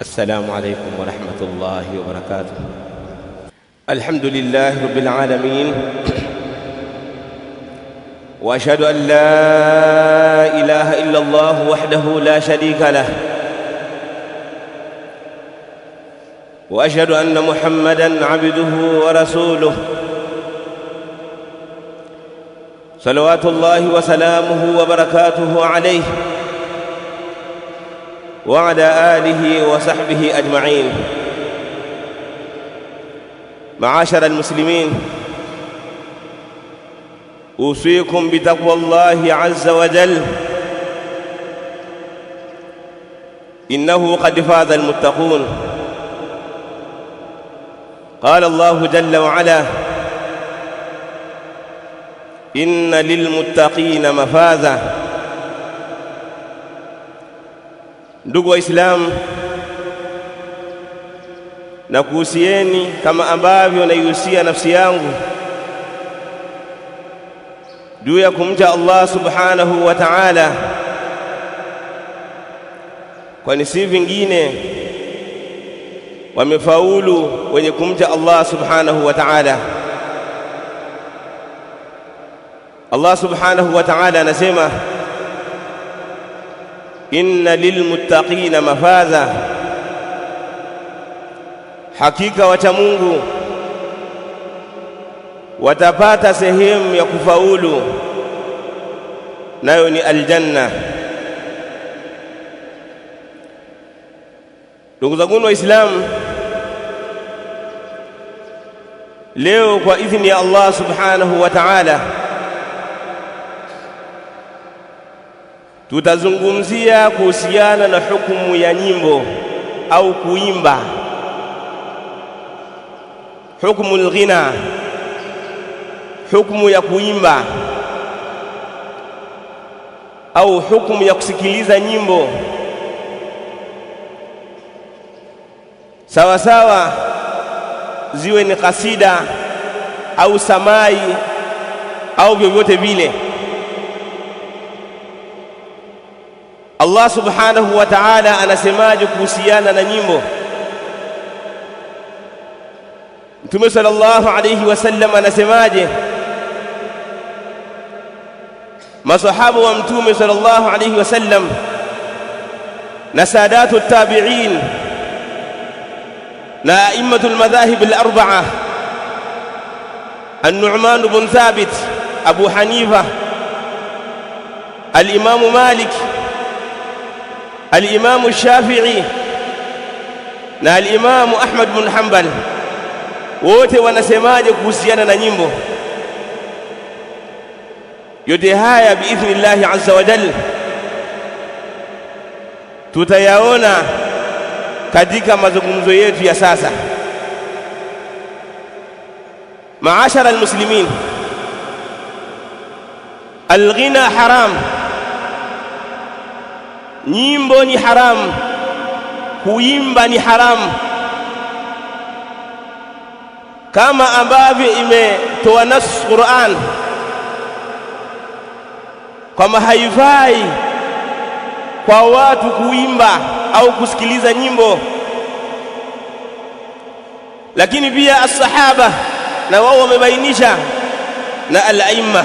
السلام عليكم ورحمة الله وبركاته. الحمد لله رب العالمين، وأشهد أن لا إله إلا الله وحده لا شريك له، وأشهد أن محمدًا عبده ورسوله، صلوات الله وسلامه وبركاته عليه وعلى آله وصحبه أجمعين. معاشر المسلمين، أوصيكم بتقوى الله عز وجل، إنه قد فاز المتقون. قال الله جل وعلا: إن للمتقين مفازا. Ndugu Waislamu, na kuhusieni kama ambavyo naihusia nafsi yangu juu ya kumcha Allah subhanahu wa ta'ala, kwani si vingine wamefaulu wenye kumcha Allah subhanahu wa ta'ala. Allah subhanahu wa ta'ala anasema: inna lilmuttaqina mafaza, hakika wacha Mungu watapata sehemu ya kufaulu, nayo ni aljanna. Ndugu zangu Waislamu, leo kwa idhini ya Allah subhanahu wa ta'ala tutazungumzia kuhusiana na hukumu ya nyimbo au kuimba, hukumu al-ghina, hukumu ya kuimba au hukumu ya kusikiliza nyimbo, sawa sawa ziwe ni kasida au samai au vyovyote vile. Allah subhanahu wa ta'ala anasemaje kuhusiana na nyimbo? Mtume sallallahu alayhi wasallam anasemaje? Masahaba wa Mtume sallallahu alayhi wasallam na sadatu tabi'in na a'immatul madhahib al-arba'a, An-Nu'man ibn Thabit, Abu Hanifa, al-Imam Malik, al-Imam Shafi'i na al-Imam Ahmad bin Hanbal, wote wanasemaje kuhusiana na nyimbo? Yote haya biidhnillahi azza wa jalla tutayaona katika mazungumzo yetu ya sasa. Maashara almuslimin, al-ghina haram, nyimbo ni haramu, kuimba ni haramu, kama ambavyo imetoa nas Qur'an kwamba haifai kwa watu kuimba au kusikiliza nyimbo. Lakini pia as-sahaba na wao wamebainisha, na al-aimma.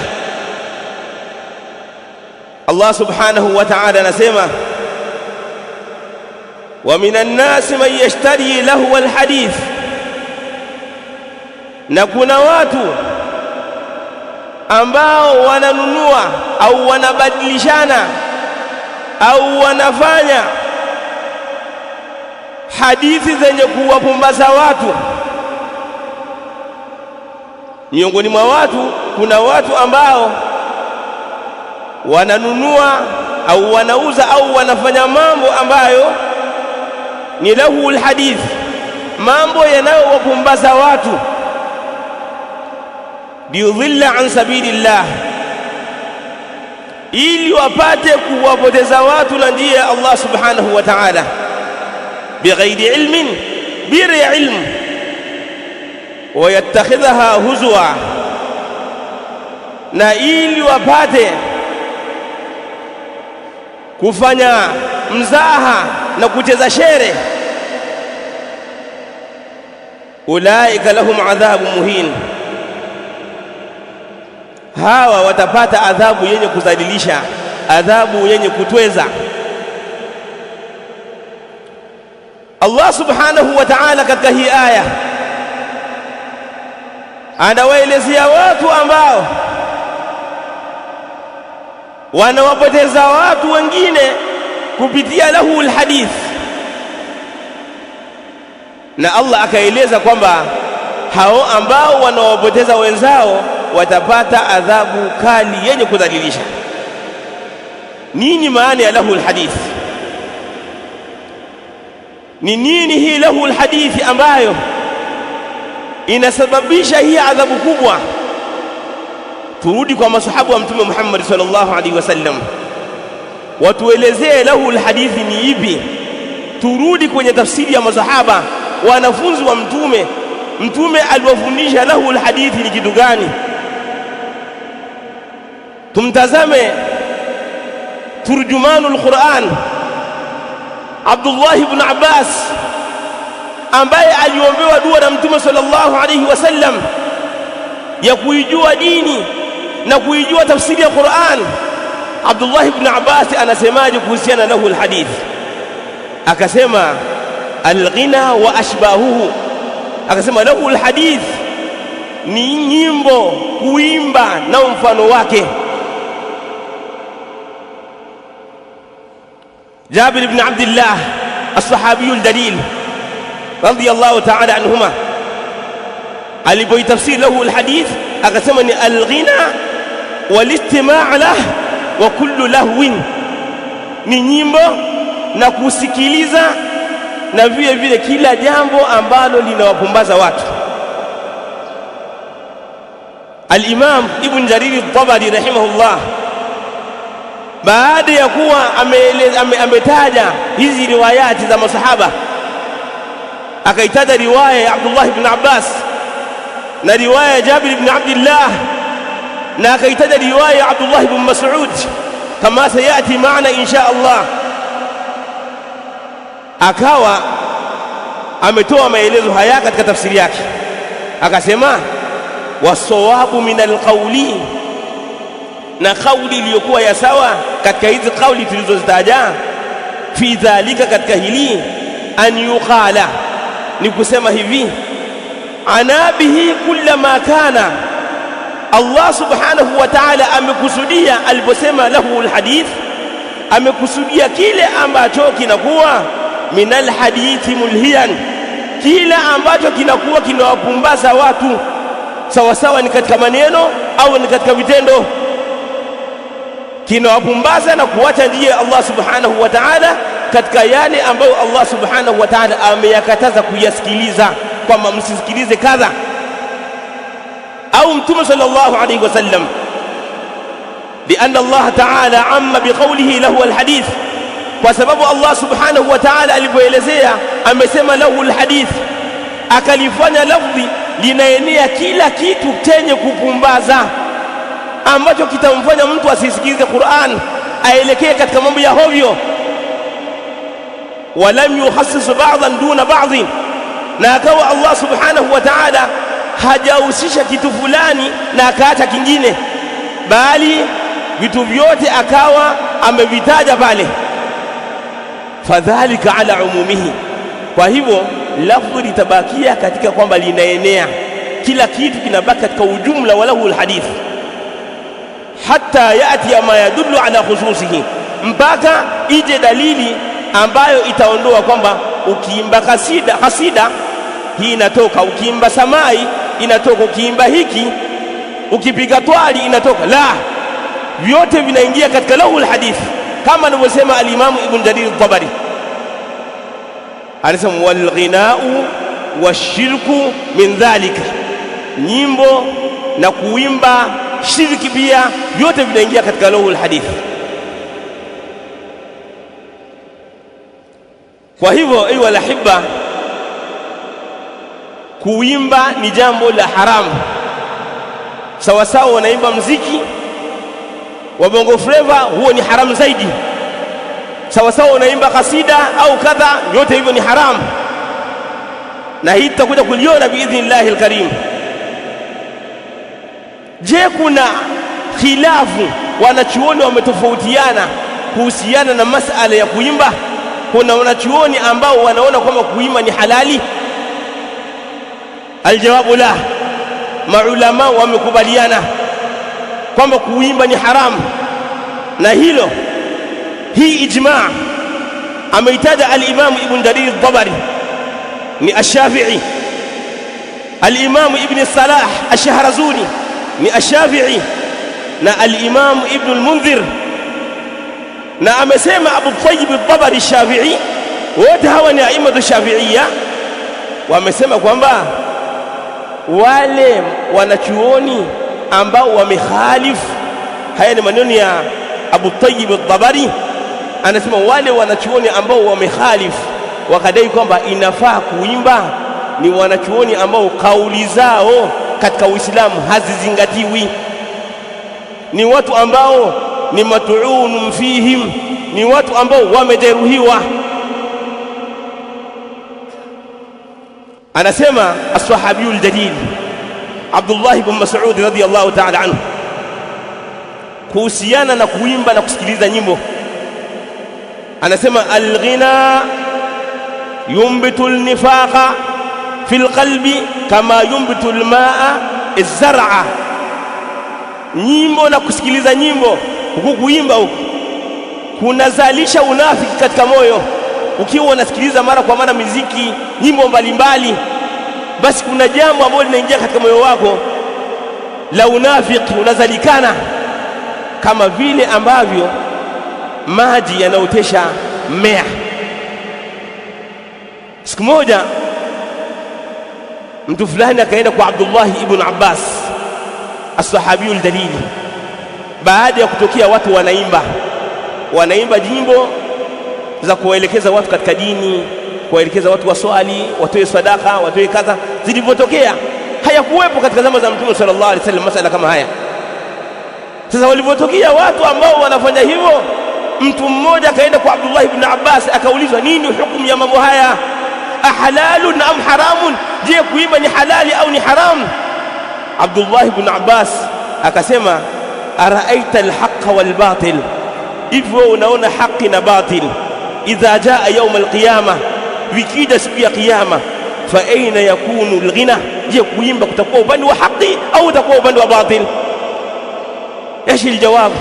Allah subhanahu wa ta'ala anasema: wa minan nasi man yashtari lahu al-hadith, na kuna watu ambao wananunua au wanabadilishana au wanafanya hadithi zenye kuwapumbaza watu. Miongoni mwa watu kuna watu ambao wananunua au wanauza au wanafanya mambo ambayo ni lahu alhadith, mambo yanayowapumbaza watu, liyudhilla an sabilillah, ili wapate kuwapoteza watu na njia ya Allah subhanahu wa ta'ala, bighairi ilmin, bila ilmu, wayattakhidhaha huzwa, na ili wapate kufanya mzaha na kucheza shere ulaika lahum adhabun muhin, hawa watapata adhabu yenye kudhalilisha, adhabu yenye kutweza. Allah subhanahu wa ta'ala katika hii aya anawaelezea watu ambao wanawapoteza watu wengine kupitia lahul hadith, na Allah akaeleza kwamba hao ambao wanawapoteza wenzao watapata adhabu kali yenye kudhalilisha. Nini maana ya lahul hadith? Ni nini hii lahul hadithi ambayo inasababisha hii adhabu kubwa? Turudi kwa masahaba wa Mtume Muhammad sallallahu alaihi wasallam, watuelezee lahul hadithi ni ipi. Turudi kwenye tafsiri ya masahaba, wanafunzi wa Mtume. Mtume aliwafundisha lahul hadithi ni kitu gani? Tumtazame turjumanul Qur'an Abdullah ibn Abbas, ambaye aliombewa dua na Mtume sallallahu alaihi wasallam ya kuijua dini na kuijua tafsiri ya Qur'an. Abdullah ibn Abbas anasemaje kuhusiana na lahul hadith? Akasema alghina wa ashbahuhu, akasema lahul hadith ni nyimbo, kuimba na mfano wake. Jabir ibn Abdullah as-sahabi al-dalil radiyallahu ta'ala anhuma alipoitafsiri lahul hadith akasema ni alghina walistima' lahu wa kullu lahwin, ni nyimbo na kusikiliza na vile vile kila jambo ambalo linawapumbaza watu. Al-Imam Ibn Jarir al-Tabari rahimahullah, baada ya kuwa ametaja hizi riwayati za masahaba, akaitaja riwaya ya Abdullah ibn Abbas na riwaya ya Jabir ibn Abdullah, na akaitaja riwaya ya Abdullah ibn Mas'ud kama sayati maana insha Allah. Akawa ametoa maelezo haya katika tafsiri yake, akasema wasawabu min alqawli, na kauli iliyokuwa ya sawa katika hizi kauli tulizozitaja, fi dhalika, katika hili, an yuqala, ni kusema hivi, anabihi kullama kana. Allah subhanahu wa ta'ala amekusudia aliposema lahul hadith, amekusudia kile ambacho kinakuwa minal hadithi mulhiyan, kile ambacho kinakuwa kinawapumbaza watu, sawa sawa ni katika maneno au ni katika vitendo, kinawapumbaza na kuacha njia Allah subhanahu wa ta'ala katika yale ambayo Allah subhanahu wa ta'ala ameyakataza kuyasikiliza, kwamba msisikilize kadha, au Mtume sallallahu alayhi wasallam, lianna Allah ta'ala amma biqawlihi lahu alhadith, kwa sababu Allah subhanahu wa ta'ala alipoelezea amesema lahu alhadith, akalifanya lafzi linaenea kila kitu chenye kupumbaza ambacho kitamfanya mtu asisikilize Qur'an, aelekee katika mambo ya hovyo. Walam yukhassis ba'dhan duna ba'dhin, na akawa Allah subhanahu wa ta'ala hajahusisha kitu fulani na akaacha kingine, bali vitu vyote akawa amevitaja pale. Fadhalika ala umumihi, kwa hivyo lafdhi litabakia katika kwamba linaenea, kila kitu kinabaki katika ujumla wa lahul hadith, hatta yati ma yadullu ala khususihi, mpaka ije dalili ambayo itaondoa kwamba ukiimba kasida hii inatoka, ukiimba samai inatoka, ukiimba hiki, ukipiga twali inatoka. La, vyote vinaingia katika lahul hadith, kama anavyosema al-Imam Ibn Jarir al-Tabari, anasema wal ghina'u washirku min dhalika, nyimbo na kuimba, shirki pia, vyote vinaingia katika lahul hadith. Kwa hivyo ayu alahibba, kuimba ni jambo la haramu, sawa sawa wanaimba mziki wa bongo flava, huo ni haramu zaidi. Sawa sawa wanaimba kasida au kadha, yote hivyo ni haramu. na hii tutakuja kuliona biidhnillahi alkarim. Je, kuna khilafu, wanachuoni wametofautiana kuhusiana na masala ya kuimba? Kuna wanachuoni ambao wanaona kwamba kuimba ni halali? Aljawabu la, maulama wamekubaliana kwamba kuimba ni haramu, na hii ijmaa ameitaja al-Imam Ibn Jarir al-Tabari ni ash-Shafi'i, al-Imam Ibn Salah ash-Shahrazuni ni ash-Shafi'i, na al-Imam Ibn al-Mundhir, na amesema Abu Tayyib al-Tabari ash-Shafi'i. Wote hawa ni aimatu shafi'iyya, wamesema kwamba wale wanachuoni ambao wamekhalifu, haya ni maneno ya Abu Tayyib al-Tabari, anasema wale wanachuoni ambao wamekhalifu wakadai kwamba inafaa kuimba ni wanachuoni ambao kauli zao katika Uislamu hazizingatiwi, ni watu ambao ni matu'unun fihim, ni watu ambao wamejeruhiwa. Anasema as-sahabiyul jalil Abdullah ibn Mas'ud radiyallahu ta'ala anhu kuhusiana na kuimba na kusikiliza nyimbo, anasema al-ghina yumbitu al-nifaqa fi al-qalbi kama yumbitu al-ma'a az-zar'a. Nyimbo na kusikiliza nyimbo, huku kuimba huku kunazalisha unafiki katika moyo. Ukiwa unasikiliza mara kwa mara muziki, nyimbo mbalimbali, basi kuna jambo ambalo linaingia katika moyo wako la unafiki, unazalikana, kama vile ambavyo maji yanaotesha mmea. Siku moja mtu fulani akaenda kwa Abdullah ibn Abbas as-sahabiyul jalil, baada ya kutokea watu wanaimba nyimbo za kuwaelekeza watu katika dini, kuwaelekeza watu waswali, watoe sadaka, watoe kadha. Zilipotokea hayakuwepo katika zama za Mtume sallallahu alaihi wasallam masala kama haya. Sasa walipotokea watu ambao wanafanya hivyo, mtu mmoja akaenda kwa Abdullah ibn Abbas akaulizwa, nini hukumu ya mambo haya? Ahalalun am haramun? Je, kuimba ni halali au ni haramu? Abdullah ibn Abbas akasema, araaita alhaqqa walbatil, hivyo unaona haki na batil, idha jaa yawm alqiyama, vikija siku ya kiyama, fa aina yakunu alghina? Je, kuimba kutakuwa upande wa haki au utakuwa upande wa batil? Eshi aljawab?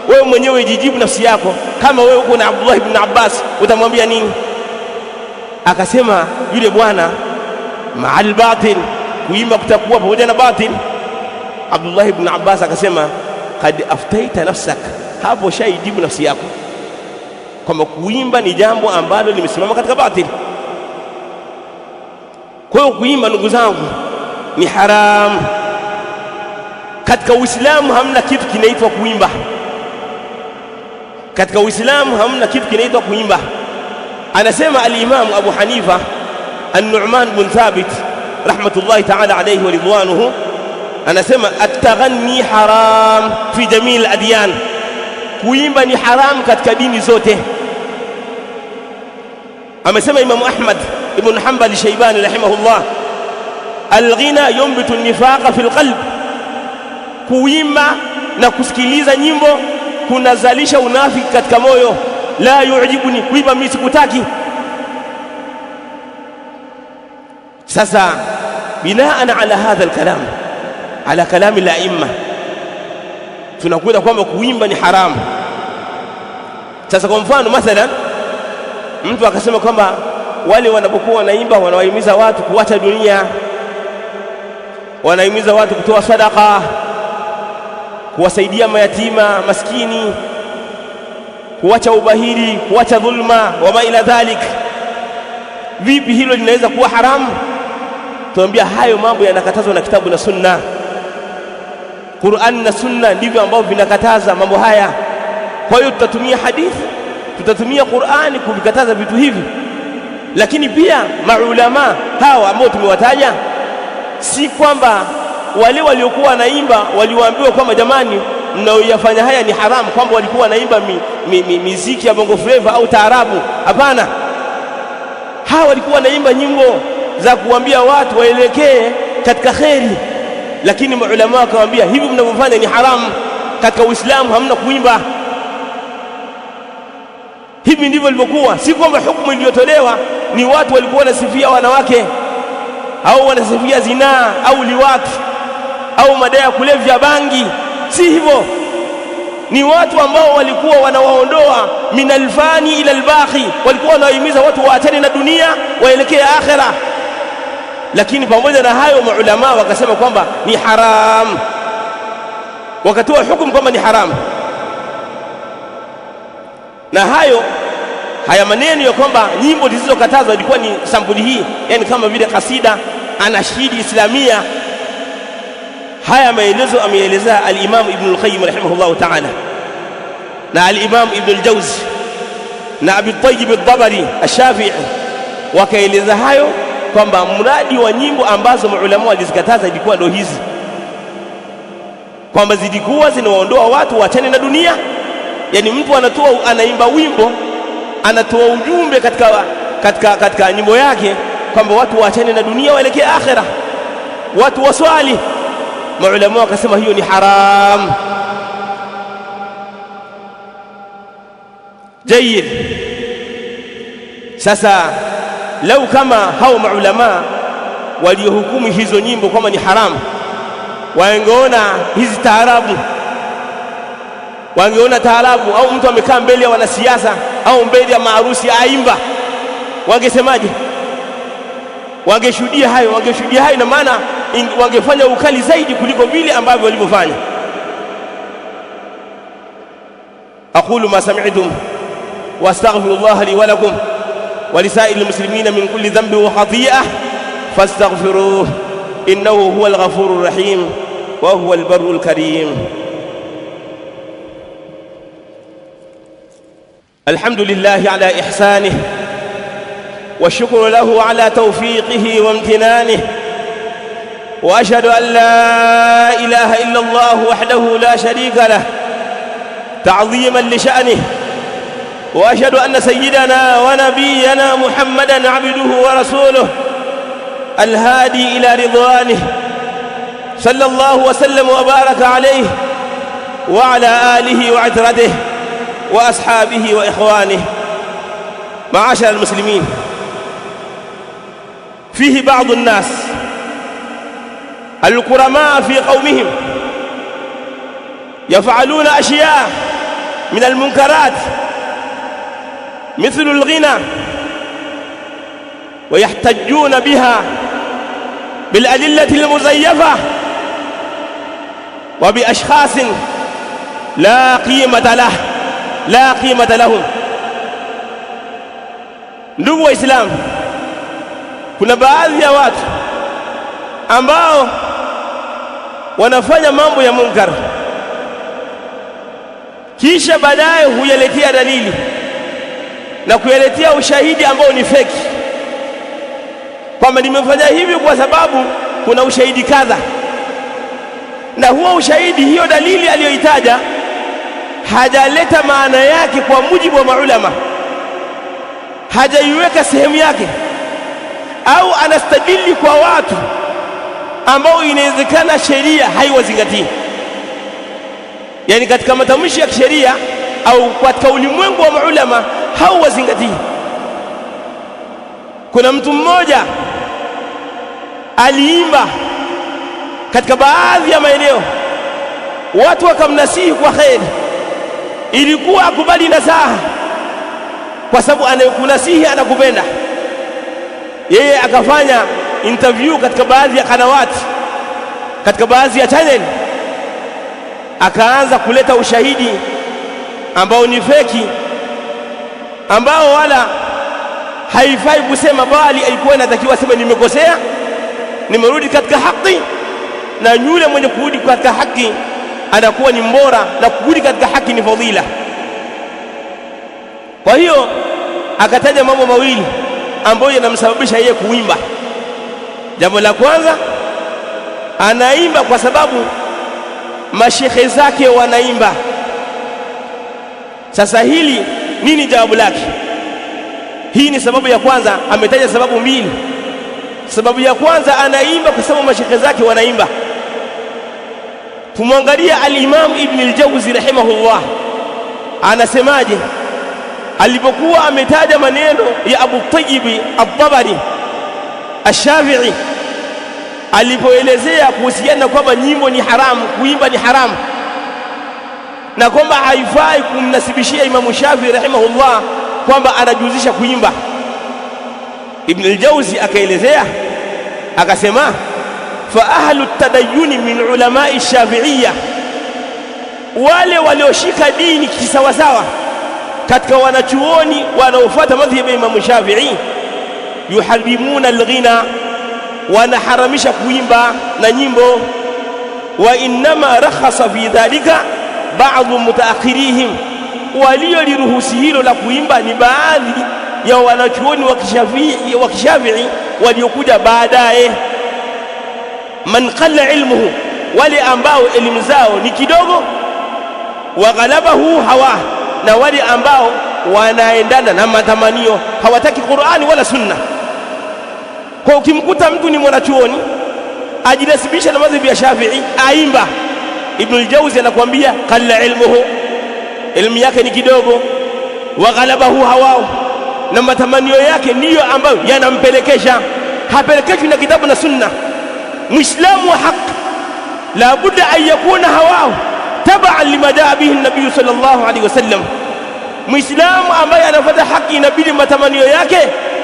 Wewe mwenyewe jijibu nafsi yako. Kama wewe uko na Abdullah ibn Abbas utamwambia nini? Akasema yule bwana, ma'al batil, kuimba kutakuwa pamoja na batil. Abdullah ibn Abbas akasema, kad aftaita nafsak, hapo shaijibu nafsi yako kwamba kuimba ni jambo ambalo limesimama katika batil. Kwa hiyo kuimba, ndugu zangu, ni haram. Katika Uislamu hamna kitu kinaitwa kuimba. Katika Uislamu hamna kitu kinaitwa kuimba. Anasema al-Imam Abu Hanifa an-Nu'man bin Thabit rahmatullahi ta'ala alayhi wa ridwanuhu, anasema at-taghanni haram fi jami' al-adyan, kuimba ni haram katika dini zote. Amesema Imam Ahmad ibn Hanbal Shaybani rahimahullah, al-ghina yumbitu an-nifaqa fi al-qalb, kuimba na kusikiliza nyimbo kunazalisha unafiki katika moyo. La yu'jibuni, kuimba mimi sikutaki. Sasa binaan ala hadha al-kalam, ala kalami al-a'imma, tunakuta kwamba kuimba ni haramu. Sasa kwa mfano, mathalan mtu akasema kwamba wale wanapokuwa wanaimba wanawahimiza watu kuacha dunia, wanahimiza watu kutoa sadaka, kuwasaidia mayatima maskini, kuacha ubahili, kuacha dhulma wa ma ila dhalik. Vipi hilo linaweza kuwa haramu? Tuambia hayo mambo yanakatazwa na kitabu na sunna. Qur'an na sunna ndivyo ambavyo vinakataza mambo haya. Kwa hiyo tutatumia hadithi, tutatumia Qur'ani kuvikataza vitu hivi. Lakini pia maulama hawa ambao tumewataja, si kwamba wale waliokuwa wanaimba waliwaambiwa kwamba jamani, mnaoyafanya haya ni haramu, kwamba walikuwa wanaimba miziki ya bongo flava au taarabu. Hapana, hawa walikuwa wanaimba nyimbo za kuambia watu waelekee katika kheri, lakini maulama wakamwambia hivi mnavyofanya ni haramu, katika Uislamu hamna kuimba. Hivi ndivyo ilivyokuwa, si kwamba hukumu iliyotolewa ni watu walikuwa wanasifia wanawake au wanasifia zinaa au liwati au madawa ya kulevya, bangi. Si hivyo, ni watu ambao walikuwa wanawaondoa min alfani ila albaqi, walikuwa wanahimiza watu waachane na dunia waelekee akhera. Lakini pamoja na hayo maulama wakasema kwamba ni haram, wakatoa hukumu kwamba ni haram. Na haya maneno ya kwamba nyimbo zilizokatazwa ilikuwa ni sampuli hii, yani kama vile kasida, anashidi islamia. Haya maelezo ameeleza al-Imam Ibn al-Qayyim rahimahullah ta'ala na al-Imam Ibn al-Jawzi na Abi Tayyib al-Dabari al-Shafi'i, wakaeleza hayo kwamba mradi wa nyimbo ambazo maulama walizikataza ilikuwa ndio hizi, kwamba zilikuwa zinawaondoa watu waachane na dunia. Yani mtu anaimba wimbo, anatoa ujumbe katika nyimbo yake kwamba watu waachane na dunia waelekee akhera, watu waswali. Maulama wakasema hiyo ni haram. Jayyid. Sasa lau kama hao maulama waliohukumu hizo nyimbo kwamba ni haramu wangeona hizi taarabu, wangeona taarabu au mtu amekaa mbele ya wanasiasa au mbele ya maharusi aimba, wangesemaje? Wangeshuhudia hayo, na maana wangefanya ukali zaidi kuliko vile ambavyo walivyofanya. aqulu ma sami'tum wa astaghfirullah li wa lakum wa lisa'il muslimina min kulli dhanbin wa khati'ah fastaghfiruhu innahu huwal ghafurur rahim wa huwal barrul karim. alhamdulillahi ala ihsanihi والشكر له على توفيقه وامتنانه، وأشهد أن لا إله إلا الله وحده لا شريك له تعظيما لشأنه، وأشهد أن سيدنا ونبينا محمدا عبده ورسوله الهادي إلى رضوانه، صلى الله وسلم وبارك عليه وعلى آله وعترته وأصحابه وإخوانه. معاشر المسلمين، فيه بعض الناس الكرماء في قومهم يفعلون أشياء من المنكرات مثل الغنى، ويحتجون بها بالأدلة المزيفة وبأشخاص لا قيمة لهم. Ndugu Waislamu, kuna baadhi ya watu ambao wanafanya mambo ya munkar, kisha baadaye huyaletea dalili na kuyaletea ushahidi ambao ni feki, kwamba nimefanya hivi kwa sababu kuna ushahidi kadha, na huo ushahidi, hiyo dalili aliyoitaja hajaleta maana yake kwa mujibu wa maulama, hajaiweka sehemu yake, au anastadili kwa watu ambao inawezekana sheria haiwazingatii. Yani katika matamshi ya kisheria au katika ulimwengu wa maulama hauwazingatii. Kuna mtu mmoja aliimba katika baadhi ya maeneo, watu wakamnasihi kwa kheri, ilikuwa akubali nasaha kwa sababu anayekunasihi anakupenda. Yeye akafanya interview katika baadhi ya kanawati, katika baadhi ya channel, akaanza kuleta ushahidi ambao ni feki, ambao wala haifai kusema, bali alikuwa inatakiwa sema nimekosea, nimerudi katika haki, na yule mwenye kurudi katika haki anakuwa ni mbora, na kurudi katika haki ni fadhila. Kwa hiyo akataja mambo mawili ambayo yanamsababisha yeye kuimba. Jambo la kwanza, anaimba kwa sababu mashekhe zake wanaimba. Sasa hili nini jawabu lake? Hii ni sababu ya kwanza. Ametaja sababu mbili. Sababu ya kwanza, anaimba kwa sababu mashekhe zake wanaimba. Tumwangalia al-Imam Ibn al-Jawzi rahimahullah anasemaje alipokuwa ametaja maneno ya Abu Tayyib al-Tabari al-Shafi'i alipoelezea kuhusiana kwamba nyimbo ni haramu, kuimba ni haramu, na kwamba haifai kumnasibishia Imam Shafi'i rahimahullah kwamba anajuzisha kuimba. Ibn al-Jawzi akaelezea akasema, fa ahlu tadayyun min ulama'i shafi'iyya, wale walioshika dini kisawasawa katika wanachuoni wanaofuata madhhabi ya Imam Shafi'i, yuharrimuna al-ghina, wanaharamisha kuimba na nyimbo. Wa innama rakhasa fi dhalika ba'dhu mutaakhirihim, walioliruhusi hilo la kuimba ni baadhi ya wanachuoni wa Kishafi'i waliokuja baadaye. Man qalla ilmuhu, wale ambao elimu zao ni kidogo, wa ghalabahu hawa, na wale ambao wanaendana na matamanio, hawataki Qur'ani wala Sunna. Kwa ukimkuta mtu ni mwanachuoni ajinasibisha na madhhabi ya Shafi'i aimba, Ibn al-Jawzi anakuambia qalla ilmuhu, elimu yake ni kidogo, wa ghalabahu hawa, na matamanio yake ndiyo ambayo yanampelekesha, hapelekeshwi na kitabu na Sunna. Muislamu wa haki la budda an yakuna hawahu tabaan lima jaa bihi an-nabiy sallallahu alayhi wasallam. Muislamu ambaye anafuata haki inabidi matamanio yake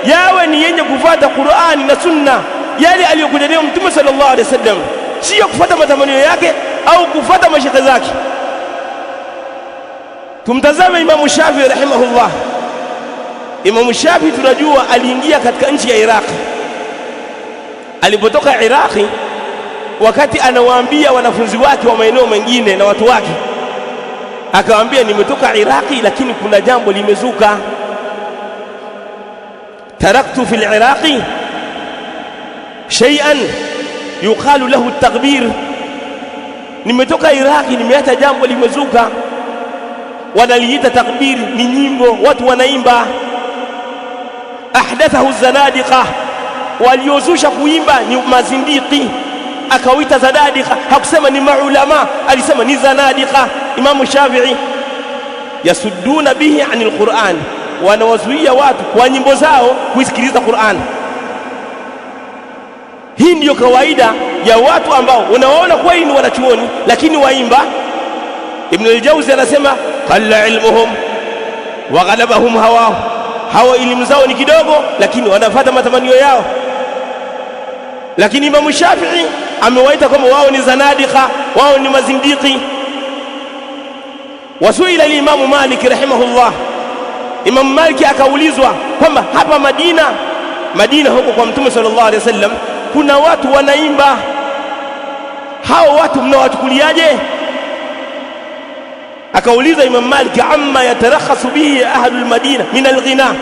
yawe ni yenye kufuata Qur'ani na Sunna, yale aliyokuja nayo Mtume sallallahu alayhi wasallam, sio kufuata matamanio yake au kufuata mashekhe zake. Tumtazame Imam Shafi'i rahimahullah. Imam Shafi'i tunajua aliingia katika nchi ya Iraq. Alipotoka Iraqi, wakati anawaambia wanafunzi wake wa maeneo mengine na watu wake, akawaambia nimetoka Iraqi lakini kuna jambo limezuka. Taraktu fil Iraqi shay'an yuqalu lahu at-taghbir, nimetoka Iraqi nimeacha jambo limezuka, wanaliita takbir, ni nyimbo watu wanaimba. Ahdathahu zanadiqa, waliozusha kuimba ni mazindiki, akawita zanadiqa, hakusema ni maulama, alisema ni zanadiqa. Imam Shafi'i, yasudduna bihi anil Qur'an, wanawazuia watu kwa nyimbo zao kusikiliza Qur'an. Hii ndiyo kawaida ya watu ambao unawaona kweli ni wanachuoni lakini waimba. Ibn al-Jawzi anasema qalla ilmuhum wa ghalabahum hawa, hawa elimu zao ni kidogo lakini wanafuata matamanio yao. Lakini Imam Shafi'i amewaita kama wao ni zanadiqa, wao ni mazindiki. Wasuila al-Imam Malik rahimahullah, Imam Malik akaulizwa kwamba hapa Madina huko kwa Mtume sallallahu alaihi wasallam kuna watu wanaimba, hao watu mnawachukuliaje? Akauliza Imam Malik, amma yatarakhasu bihi ahlul Madina min al-ghina,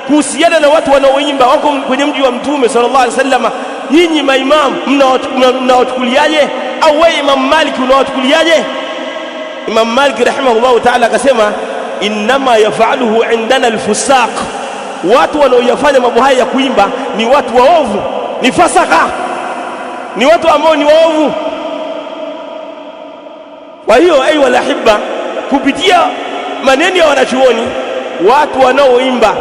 kuhusiana na watu wanaoimba wako kwenye mji wa Mtume sallallahu alaihi wasallam, nyinyi maimamu mnawachukuliaje? Au wewe Imam Malik unawachukuliaje? Imam Malik rahimahullah ta'ala akasema, innama yaf'aluhu indana al-fusaq, watu wanaoyafanya mambo haya ya kuimba ni watu waovu, ni fasaka, ni watu ambao ni waovu. Kwa hiyo ayu walahibba, kupitia maneno ya wanachuoni, watu wanaoimba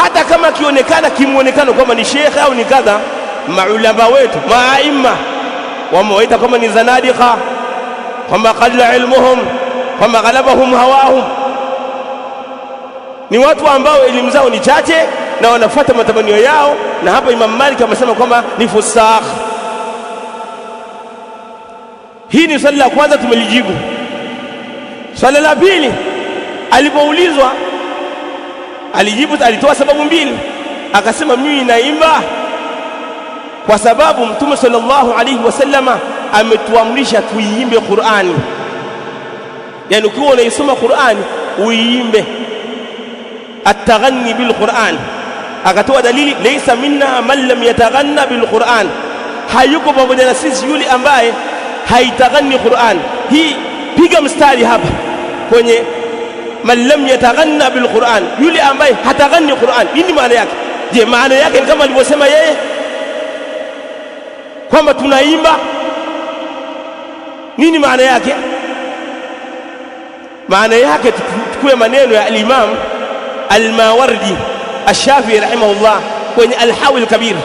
hata kama kionekana kimuonekano kama ni shekhe au ni kadha, maulama wetu maaima wamewaita kama ni zanadiqa, kwamba qalla ilmuhum, kwamba ghalabahum hawahum, ni watu ambao elimu zao ni chache na wanafuata matamanio yao. Na hapa Imam Malik amesema kwamba ni fusakh. Hii ni swali la kwanza, tumelijibu. Swali la pili, alipoulizwa alijibu, alitoa sababu mbili. Akasema mimi naimba kwa sababu Mtume sallallahu alaihi wasallama ametuamrisha tuiimbe Qur'ani, yani ukiwa unaisoma Qur'ani uiimbe, at-taghanni bil Qur'an. Akatoa dalili, laysa minna man lam yataghanna bil Qur'an, hayuko pamoja na sisi yule ambaye haitaghanni Qur'an. Hii piga mstari hapa kwenye man lam yataghanna bil Qur'an, yule ambaye hataghanni Qur'an. Nini maana yake? Je, maana yake ni kama alivyosema yeye? kwamba tunaimba. Nini maana yake? Maana yake tukue maneno ya al-Imam al-Mawardi al-Shafi'i rahimahullah kwenye al-Hawi al-Kabir,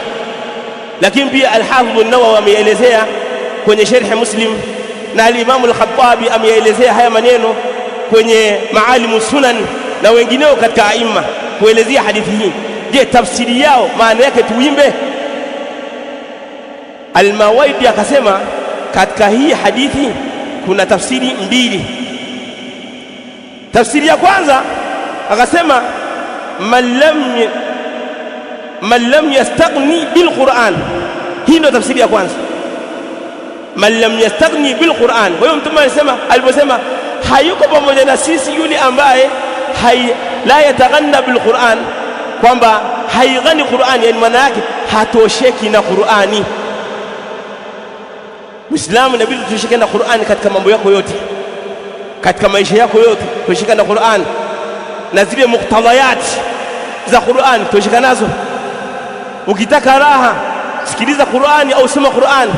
lakini pia al-Hafidh an-Nawawi ameelezea kwenye Sharh Muslim, na al-Imam al-Khattabi ameelezea haya maneno kwenye Maalim Sunan na wengineo katika aima kuelezea hadithi hii. Je, tafsiri yao maana yake tuimbe? Al-Mawardi akasema katika hii hadithi kuna tafsiri mbili. Tafsiri ya kwanza akasema man lam yastaghni bil Qur'an. Hii ndio tafsiri ya kwanza, man lam yastaghni bil Qur'an. Kwa hiyo Mtume aliposema hayuko pamoja na sisi yule ambaye la yataghanna bil Qur'an, kwamba haighani Qur'an, yani maana yake hatosheki na Qur'ani. Muislamu inabidi tushike na Qur'ani katika mambo yako yote, katika maisha yako yote tushike na Qur'an, na zile muktadayat za Qur'an tushike nazo. Ukitaka raha sikiliza Qur'ani au soma Qur'an.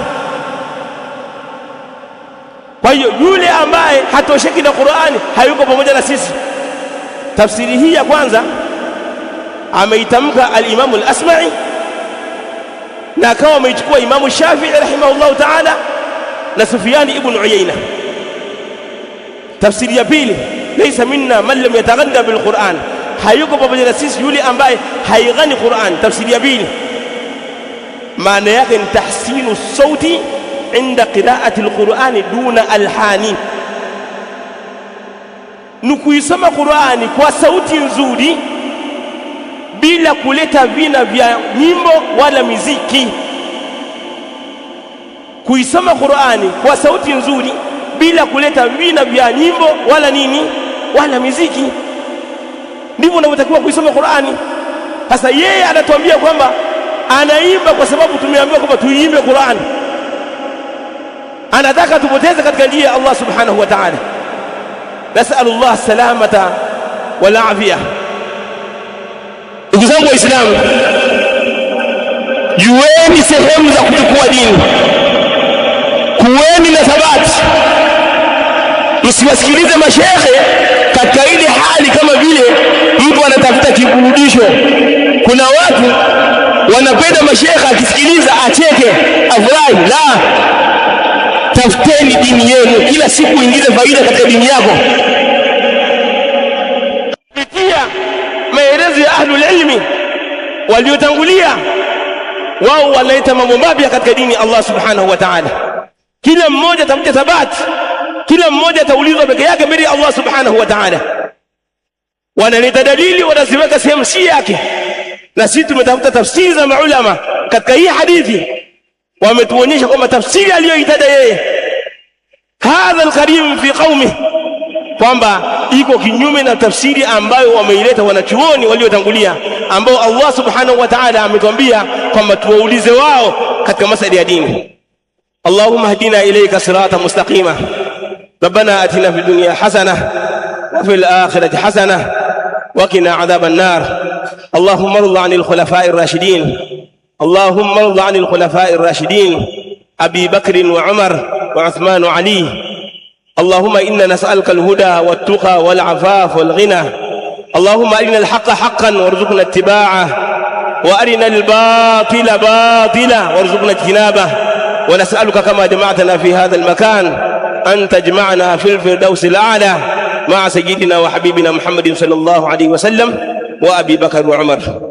Kwa hiyo yule ambaye hatosheki na Qur'ani hayuko pamoja na sisi. Tafsiri hii ya kwanza ameitamka al-Imam al-Asma'i, na akawa ameichukua Imam Shafi'i rahimahullah ta'ala na Sufyan ibn Uyayna. Tafsiri ya pili, laysa minna man lam yataghanna bil Qur'an, hayuko pamoja na sisi yule ambaye haighani Qur'an. Tafsiri ya pili maana yake ni tahsinu sauti inda qira'ati al-Qur'ani duna alhani, nukuisoma Qur'ani kwa sauti nzuri bila kuleta vina vya nyimbo wala miziki. Kuisoma Qur'ani kwa sauti nzuri bila kuleta vina vya nyimbo wala nini wala miziki, ndivyo unavyotakiwa kuisoma Qur'ani. Sasa yeye anatuambia kwamba anaimba kwa sababu tumeambiwa kwamba tuiimbe Qur'ani. Anataka tupoteze katika njia ya Allah subhanahu wa ta'ala. Nasalullah salamata wal afia. Ndugu zangu Waislamu, jueni sehemu za kuchukua dini, kuweni na thabati, msiwasikilize mashehe katika ile hali kama vile mtu anatafuta kiburudisho. Kuna watu wanapenda mashehe akisikiliza acheke afurahi. La, tafuteni dini yenu, kila siku ingize faida katika dini yako. Kupitia maelezo ya ahlul ilmi waliotangulia, wao wanaita mambo mapya katika dini ya Allah subhanahu wa ta'ala. Kila mmoja atafuta thabati, kila mmoja ataulizwa peke yake mbele ya Allah subhanahu wa ta'ala. Wanaleta dalili, wanaziweka sehemu si yake, na sisi tumetafuta tafsiri za maulama katika hii hadithi. Wametuonyesha kwamba tafsiri aliyoitaja yeye hadha alkarim fi qaumi, kwamba iko kinyume na tafsiri ambayo wameileta wanachuoni waliotangulia, ambao Allah subhanahu wa ta'ala ametuambia kwamba tuwaulize wao katika masala ya dini. Allahumma hadina ilayka siratan mustaqima. Rabbana atina fid dunya hasana wa fil akhirati hasana wa qina adhaban nar. Allahumma arda 'anil khulafa'ir rashidin. اللهم ارض عن الخلفاء الراشدين أبي بكر وعمر وعثمان وعلي. اللهم إنا نسألك الهدى والتقى والعفاف والغنى. اللهم أرنا الحق حقا وارزقنا اتباعه، وأرنا الباطل باطلا وارزقنا اجتنابه. ونسألك كما جمعتنا في هذا المكان أن تجمعنا في الفردوس الأعلى مع سيدنا وحبيبنا محمد صلى الله عليه وسلم وأبي بكر وعمر.